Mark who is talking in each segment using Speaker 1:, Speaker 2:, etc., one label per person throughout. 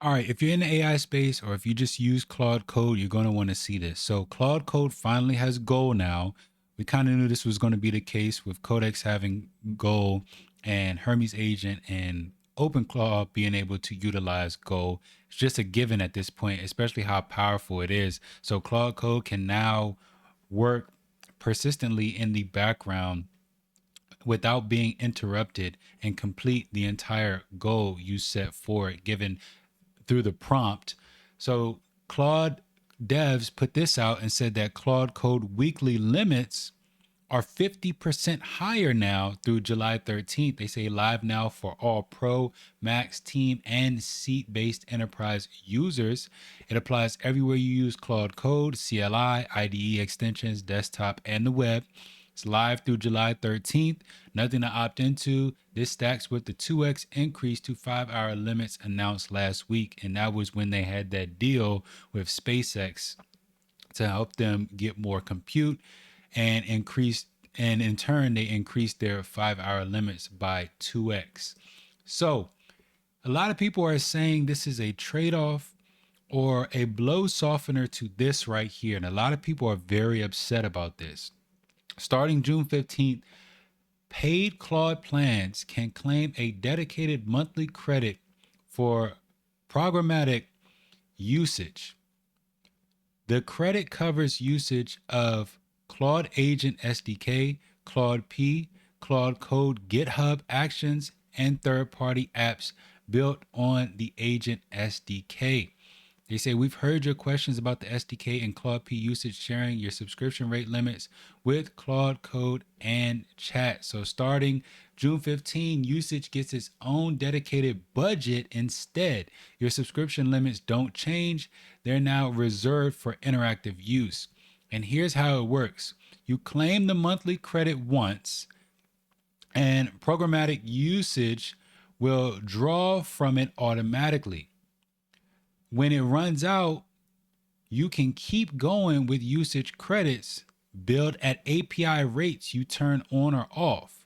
Speaker 1: All right, if you're in the AI space or if you just use Claude Code, you're going to want to see this. So Claude Code finally has Go now. We kind of knew this was going to be the case with Codex having Go and Hermes Agent and OpenClaw being able to utilize Go. It's just a given at this point, especially how powerful it is. So Claude Code can now work persistently in the background without being interrupted and complete the entire goal you set for it, given through the prompt. So Claude devs put this out and said that Claude Code weekly limits are 50% higher now through July 13th. They say live now for all Pro, Max, Team, and seat-based enterprise users. It applies everywhere you use Claude Code, CLI, IDE extensions, desktop, and the web. It's live through July 13th. Nothing to opt into. This stacks with the 2x increase to 5-hour limits announced last week. And that was when they had that deal with SpaceX to help them get more compute and increase, and in turn they increased their 5-hour limits by 2x. So a lot of people are saying this is a trade-off or a blow softener to this right here, and a lot of people are very upset about this. Starting June 15th, paid Claude plans can claim a dedicated monthly credit for programmatic usage. The credit covers usage of Claude Agent SDK, Claude P, Claude Code GitHub Actions, and third-party apps built on the Agent SDK. They say, we've heard your questions about the SDK and Claude P usage, sharing your subscription rate limits with Claude Code and chat. So starting June 15, usage gets its own dedicated budget instead. Your subscription limits don't change. They're now reserved for interactive use. And here's how it works. You claim the monthly credit once, and programmatic usage will draw from it automatically. When it runs out, you can keep going with usage credits billed at API rates you turn on or off.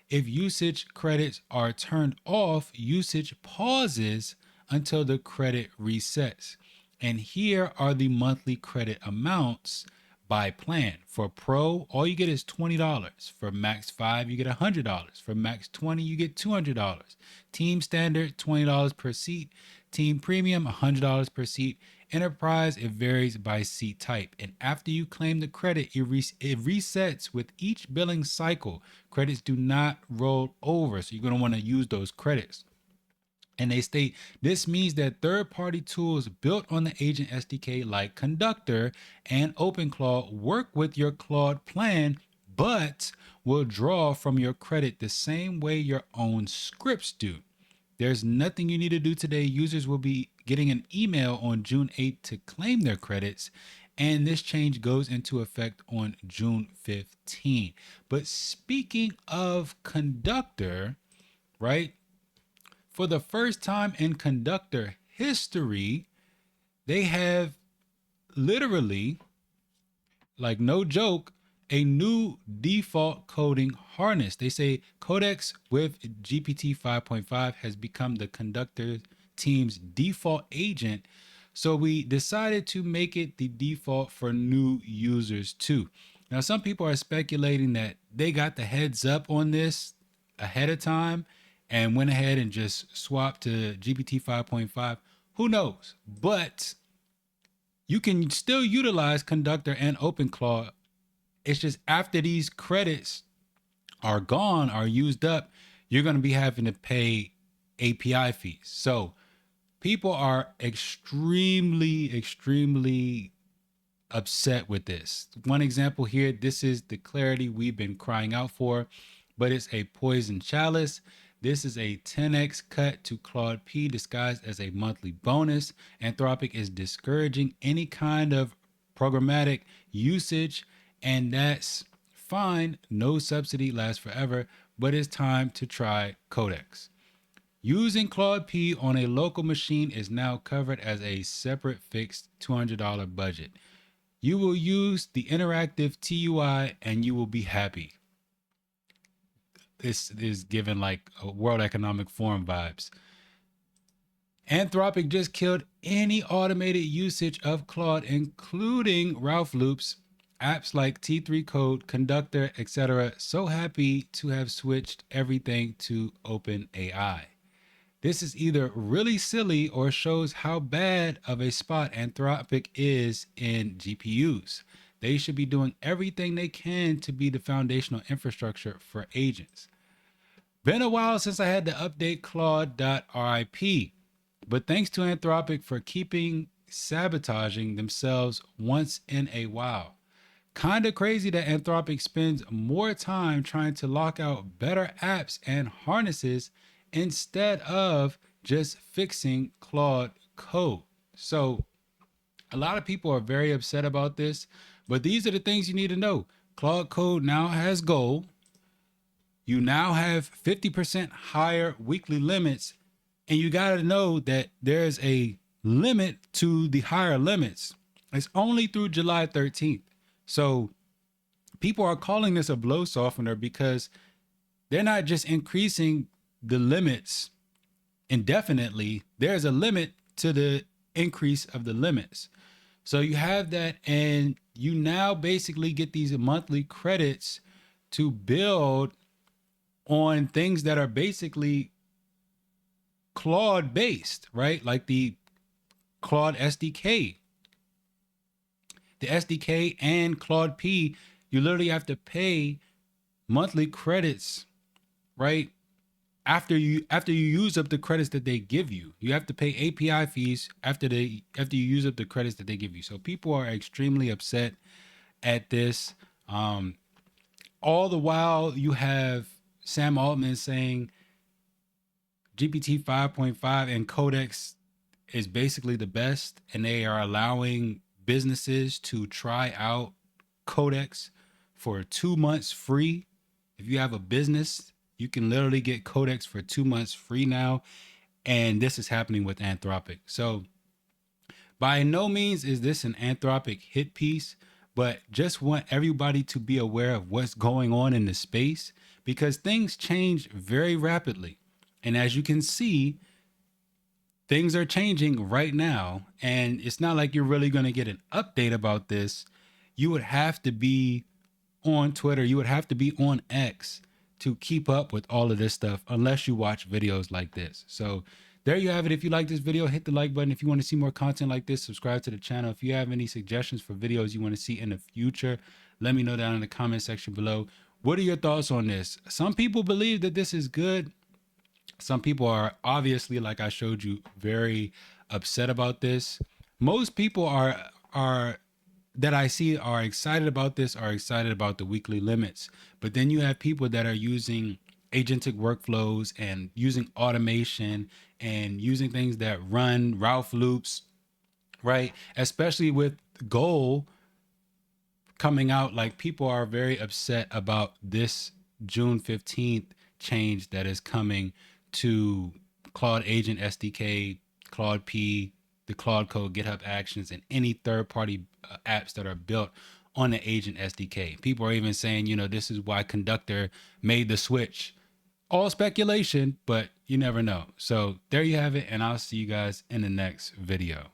Speaker 1: If usage credits are turned off, usage pauses until the credit resets. And here are the monthly credit amounts by plan. For Pro, all you get is $20. For Max 5, you get $100. For Max 20, you get $200. Team Standard, $20 per seat. Team Premium, $100 per seat. Enterprise, it varies by seat type. And after you claim the credit, it resets with each billing cycle. Credits do not roll over, so you're going to want to use those credits. And they state this means that third-party tools built on the Agent SDK like Conductor and OpenClaw work with your Claude plan, but will draw from your credit the same way your own scripts do. There's nothing you need to do today. Users will be getting an email on June 8th to claim their credits, and this change goes into effect on June 15th. But speaking of Conductor, right? For the first time in Conductor history, they have literally, like no joke, a new default coding harness. They say Codex with GPT 5.5 has become the Conductor team's default agent. So we decided to make it the default for new users too. Now, some people are speculating that they got the heads up on this ahead of time and went ahead and just swapped to GPT 5.5. Who knows? But you can still utilize Conductor and OpenClaw. It's just after these credits are gone, are used up, you're going to be having to pay API fees. So people are extremely upset with this. One example here, this is the clarity we've been crying out for, but it's a poison chalice. This is a 10x cut to Claude P disguised as a monthly bonus. Anthropic is discouraging any kind of programmatic usage, and that's fine. No subsidy lasts forever, but it's time to try Codex. Using Claude P on a local machine is now covered as a separate fixed $200 budget. You will use the interactive TUI and you will be happy. This is given like a World Economic Forum vibes. Anthropic just killed any automated usage of Claude, including Ralph loops, apps like T3 Code, Conductor, etc. So happy to have switched everything to OpenAI. This is either really silly or shows how bad of a spot Anthropic is in GPUs. They should be doing everything they can to be the foundational infrastructure for agents. Been a while since I had to update Claude.RIP, but thanks to Anthropic for keeping sabotaging themselves once in a while. Kinda crazy that Anthropic spends more time trying to lock out better apps and harnesses instead of just fixing Claude Code. So, a lot of people are very upset about this, but these are the things you need to know. Claude Code now has Go. You now have 50% higher weekly limits, and you got to know that there's a limit to the higher limits. It's only through July 13th. So people are calling this a blow softener because they're not just increasing the limits indefinitely. There's a limit to the increase of the limits. So you have that, and you now basically get these monthly credits to build on things that are basically Claude based, right? Like the Claude SDK. The SDK and Claude P, you literally have to pay monthly credits, right? After you use up the credits that they give you. You have to pay API fees after you use up the credits that they give you. So people are extremely upset at this. All the while you have Sam Altman saying GPT 5.5 and Codex is basically the best, and they are allowing businesses to try out Codex for 2 months free. If you have a business, you can literally get Codex for 2 months free now, and this is happening with Anthropic. So by no means is this an Anthropic hit piece, but just want everybody to be aware of what's going on in the space, because things change very rapidly. And as you can see, things are changing right now, and it's not like you're really going to get an update about this. You would have to be on Twitter, you would have to be on X to keep up with all of this stuff unless you watch videos like this. So there you have it. If you like this video, hit the like button. If you want to see more content like this, subscribe to the channel. If you have any suggestions for videos you want to see in the future, let me know down in the comment section below. What are your thoughts on this? Some people believe that this is good. Some people are obviously, like I showed you, very upset about this. Most people are that I see are excited about this, are excited about the weekly limits. But then you have people that are using agentic workflows and using automation and using things that run Ralph loops, right? Especially with Goal coming out, like people are very upset about this June 15th change that is coming to Claude Agent SDK, Claude P, the Claude Code GitHub Actions, and any third-party apps that are built on the Agent SDK. People are even saying, this is why Conductor made the switch. All speculation, but you never know. So there you have it, and I'll see you guys in the next video.